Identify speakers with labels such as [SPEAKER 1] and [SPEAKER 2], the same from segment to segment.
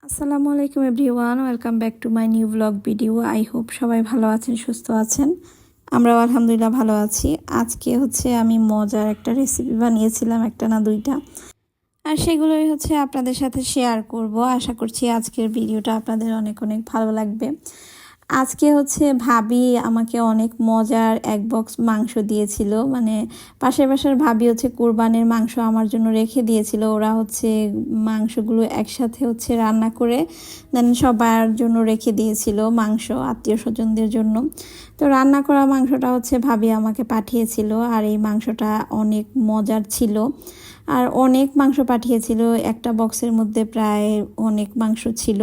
[SPEAKER 1] আসসালামু আলাইকুম everyone, welcome back to my new blog video. I hope সবাই ভালো আছেন, সুস্থ আছেন। আমরাও আলহামদুলিল্লাহ ভালো আছি। আজকে আমি মজার একটা রেসিপি বানিয়েছিলাম, একটা না দুইটা, আর সেগুলোই আপনাদের সাথে শেয়ার করব। আশা করছি আজকের ভিডিওটা আপনাদের অনেক অনেক ভালো লাগবে। আজকে ভাবি আমাকে অনেক মজার এক বক্স মাংস দিয়েছিল, মানে পাশের বাসার ভাবি কোরবানির মাংস আমার জন্য রেখে দিয়েছিল। ওরা মাংসগুলো একসাথে রান্না করে দেন সবার জন্য রেখে দিয়েছিল, মাংস আত্মীয় স্বজনদের জন্য। তো রান্না করা মাংসটা ভাবি আমাকে পাঠিয়েছিল, আর এই মাংসটা অনেক মজার ছিল। আর অনেক মাংস পাঠিয়েছিল, একটা বক্সের মধ্যে প্রায় অনেক মাংস ছিল।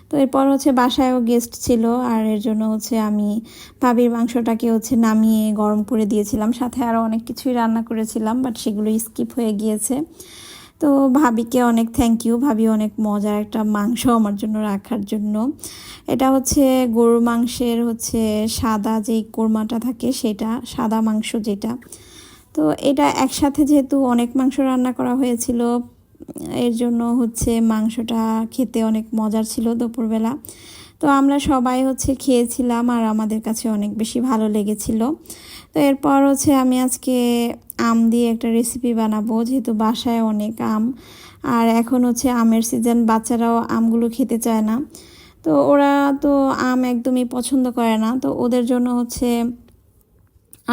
[SPEAKER 1] তো এরপর বাসায়ও গেস্ট ছিল, আর এর জন্য আমি ভাবির মাংসটাকে নামিয়ে গরম করে দিয়েছিলাম, সাথে আরও অনেক কিছুই রান্না করেছিলাম, বাট সেগুলো স্কিপ হয়ে গিয়েছে। তো ভাবিকে অনেক থ্যাংক ইউ, ভাবি অনেক মজার একটা মাংস আমার জন্য রাখার জন্য। এটা গরুর মাংসের সাদা যেই কোরমাটা থাকে, সেটা সাদা মাংস যেটা। তো এটা একসাথে যেহেতু অনেক মাংস রান্না করা হয়েছিল, এর জন্য মাংসটা খেতে অনেক মজার ছিল দুপুরবেলা। তো আমরা সবাই খেয়েছিলাম, আর আমাদের কাছে অনেক বেশি ভালো লেগেছিল। তো এরপর আমি আজকে আম দিয়ে একটা রেসিপি বানাবো, যেহেতু বাসায় অনেক আম, আর এখন আমের সিজন, বাচ্চারাও আমগুলো খেতে চায় না। তো ওরা তো আম একদমই পছন্দ করে না, তো ওদের জন্য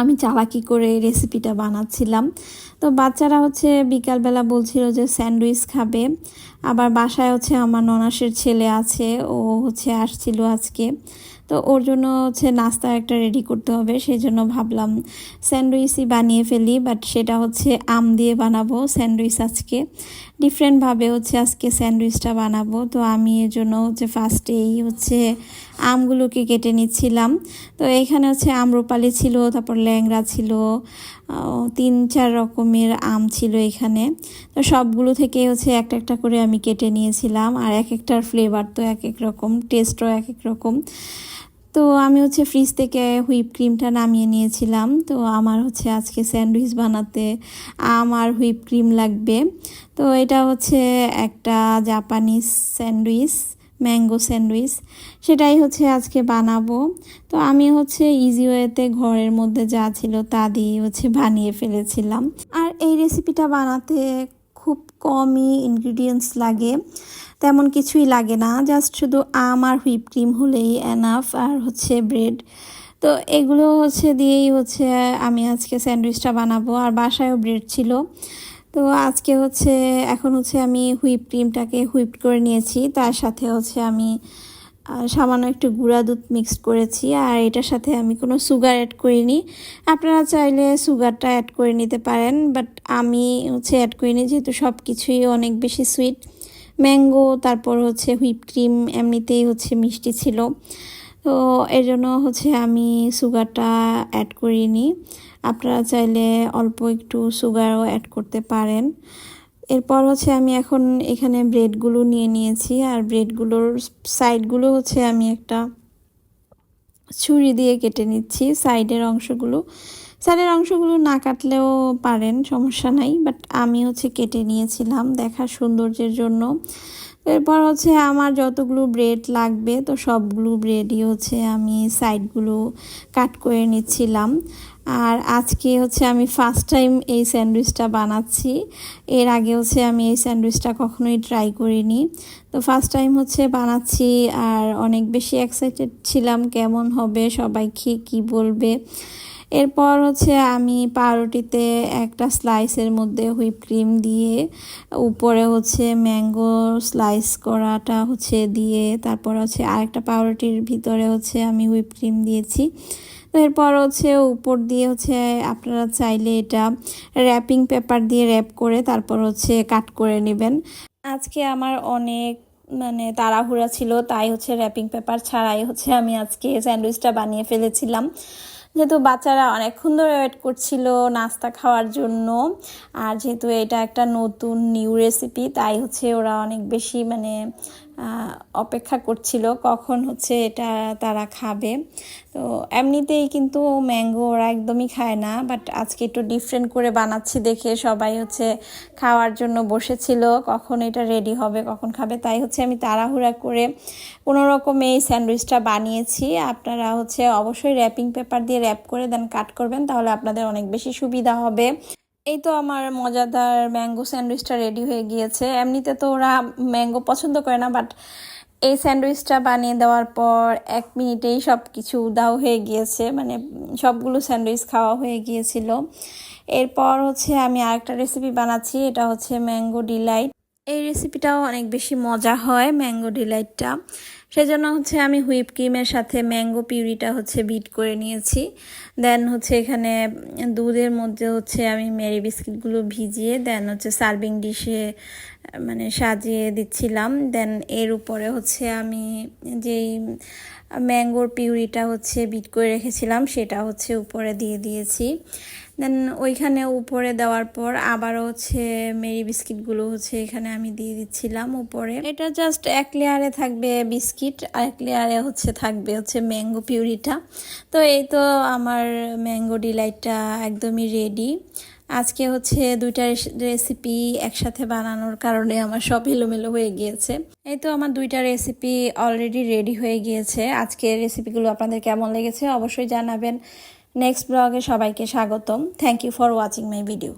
[SPEAKER 1] আমি চালাকি করে এই রেসিপিটা বানাচ্ছিলাম। তো বাচ্চারা বিকালবেলা বলছিল যে স্যান্ডউইচ খাবে। আবার বাসায় আমার ননাসের ছেলে আছে, ও আসছিল আজকে। তো ওর জন্য নাস্তা একটা রেডি করতে হবে, সেই জন্য ভাবলাম স্যান্ডউইচই বানিয়ে ফেলি। বাট সেটা আম দিয়ে বানাবো স্যান্ডউইচ আজকে। ডিফারেন্টভাবে আজকে স্যান্ডউইচটা বানাবো। তো আমি এর জন্য ফার্স্টেই আমগুলোকে কেটে নিচ্ছিলাম। তো এখানে আম্রপালি ছিল, তারপর ল্যাংড়া ছিল, 3-4 রকমের আম ছিল এখানে। তো সবগুলো থেকে একটা একটা করে আমি কেটে নিয়েছিলাম, আর এক একটার ফ্লেভার তো এক এক রকম, টেস্টও এক এক রকম। তো আমি ফ্রিজ থেকে হুইপ ক্রিমটা নামিয়ে নিয়েছিলাম। তো আমার আজকে স্যান্ডউইচ বানাতে আম আর হুইপ ক্রিম লাগবে। তো এটা একটা জাপানিজ স্যান্ডউইচ, ম্যাঙ্গো স্যান্ডউইচ, সেটাই আজকে বানাবো। তো আমি ইজি ওয়েতে ঘরের মধ্যে যা ছিল তা দিয়ে বানিয়ে ফেলেছিলাম। আর এই রেসিপিটা বানাতে খুব কমই ইনগ্রিডিয়েন্টস লাগে, তেমন কিছুই লাগে না, জাস্ট শুধু আম আর হুইপ ক্রিম হলেই এনাফ, আর ব্রেড। তো এগুলো দিয়েই আমি আজকে স্যান্ডউইচটা বানাবো। আর বাসায়ও ব্রেড ছিল। তো আজকে এখন আমি হুইপ ক্রিমটাকে হুইপ করে নিয়েছি, তার সাথে আমি সামান্য একটু গুঁড়া দুধ মিক্সড করেছি, আর এটার সাথে আমি কোনো সুগার অ্যাড করিনি। আপনারা চাইলে সুগারটা অ্যাড করে নিতে পারেন, বাট আমি অ্যাড করিনি, যেহেতু সব কিছুই অনেক বেশি সুইট। ম্যাঙ্গো, তারপর হুইপ ক্রিম এমনিতেই মিষ্টি ছিল। তো এর জন্য আমি সুগারটা অ্যাড করিনি। আপনারা চাইলে অল্প একটু সুগারও অ্যাড করতে পারেন। এরপর আমি এখন এখানে ব্রেডগুলো নিয়ে নিয়েছি, আর ব্রেডগুলোর সাইডগুলো আমি একটা ছুরি দিয়ে কেটে নিচ্ছি। সাইডের অংশগুলো না কাটলেও পারেন, সমস্যা নাই, বাট আমি কেটে নিয়েছিলাম দেখার সৌন্দর্যের জন্য। এরপর আমার যতগুলো ব্রেড লাগবে, তো সবগুলো ব্রেডই আমি সাইডগুলো কাট করে নিচ্ছিলাম। আর আজকে আমি ফার্স্ট টাইম এই স্যান্ডউইচটা বানাচ্ছি। এর আগে আমি এই স্যান্ডউইচটা কখনোই ট্রাই করিনি। তো ফার্স্ট টাইম বানাচ্ছি, আর অনেক বেশি এক্সাইটেড ছিলাম কেমন হবে, সবাই খেয়ে কী বলবে। এরপর আমি পাউরুটিতে একটা স্লাইসের মধ্যে হুইপ ক্রিম দিয়ে, উপরে ম্যাঙ্গো স্লাইস করাটা দিয়ে, তারপর আরেকটা পাউরুটির ভিতরে আমি হুইপ ক্রিম দিয়েছি। তো এরপর উপর দিয়ে আপনারা চাইলে এটা র্যাপিং পেপার দিয়ে র্যাপ করে তারপর কাট করে নেবেন। আজকে আমার অনেক তাড়াহুড়া ছিল, তাই র্যাপিং পেপার ছাড়াই আমি আজকে স্যান্ডউইচটা বানিয়ে ফেলেছিলাম, যেহেতু বাচ্চারা অনেকক্ষণ ধরে ওয়েট করছিল নাস্তা খাওয়ার জন্য। আর যেহেতু এটা একটা নতুন নিউ রেসিপি, তাই ওরা অনেক বেশি অপেক্ষা করছিল কখন হচ্ছে এটা তারা খাবে। তো এমনিতেই কিন্তু ম্যাঙ্গো ওরা একদমই খায় না, বাট আজকে একটু ডিফারেন্ট করে বানাচ্ছি দেখে সবাই হচ্ছে খাওয়ার জন্য বসেছিল, কখন এটা রেডি হবে কখন খাবে। তাই হচ্ছে আমি তাড়াহুড়া করে কোনো রকমে এই স্যান্ডউইচটা বানিয়েছি। আপনারা হচ্ছে অবশ্যই র্যাপিং পেপার দিয়ে র্যাপ করে দেন কাট করবেন, তাহলে আপনাদের অনেক বেশি সুবিধা হবে। এই তো আমার মজাদার ম্যাঙ্গো স্যান্ডউইচটা রেডি হয়ে গিয়েছে। এমনিতে তো ওরা ম্যাঙ্গো পছন্দ করে না, বাট এই স্যান্ডউইচটা বানিয়ে দেওয়ার পর 1 মিনিটেই সব কিছু উধাও হয়ে গিয়েছে, মানে সবগুলো স্যান্ডউইচ খাওয়া হয়ে গিয়েছিল। এরপর হচ্ছে আমি আরেকটা রেসিপি বানাচ্ছি, এটা হচ্ছে ম্যাঙ্গো ডিলাইট। এই রেসিপিটাও অনেক বেশি মজা হয় ম্যাঙ্গো ডিলাইটটা। সেজন্য হচ্ছে আমি হুইপ ক্রিমের সাথে ম্যাঙ্গো পিউরিটা হচ্ছে বিট করে নিয়েছি। দেন হচ্ছে এখানে দুধের মধ্যে হচ্ছে আমি মেরি বিস্কিটগুলো ভিজিয়ে দেন হচ্ছে সার্ভিং ডিশে মানে সাজিয়ে দিচ্ছিলাম। দেন এর উপরে হচ্ছে আমি যেই ম্যাঙ্গোর পিউরিটা হচ্ছে বিট করে রেখেছিলাম সেটা হচ্ছে উপরে দিয়ে দিয়েছি। দেন ওইখানে উপরে দেওয়ার পর আবারও হচ্ছে মেরি বিস্কিটগুলো হচ্ছে এখানে আমি দিয়ে দিচ্ছিলাম উপরে। এটা জাস্ট 1 লেয়ারে থাকবে বিস্কিট, আর 1 লেয়ারে হচ্ছে থাকবে হচ্ছে ম্যাঙ্গো পিউরিটা। তো এই তো আমার ম্যাঙ্গো ডিলাইটটা একদমই রেডি। আজকে হচ্ছে 2টা রেসিপি একসাথে বানানোর কারণে আমার সব এলোমেলো হয়ে গিয়েছে। এই তো আমার 2টা রেসিপি অলরেডি রেডি হয়ে গিয়েছে। আজকের রেসিপিগুলো আপনাদের কেমন লেগেছে অবশ্যই জানাবেন। নেক্সট ব্লগে সবাইকে স্বাগতম। Thank you for watching my video.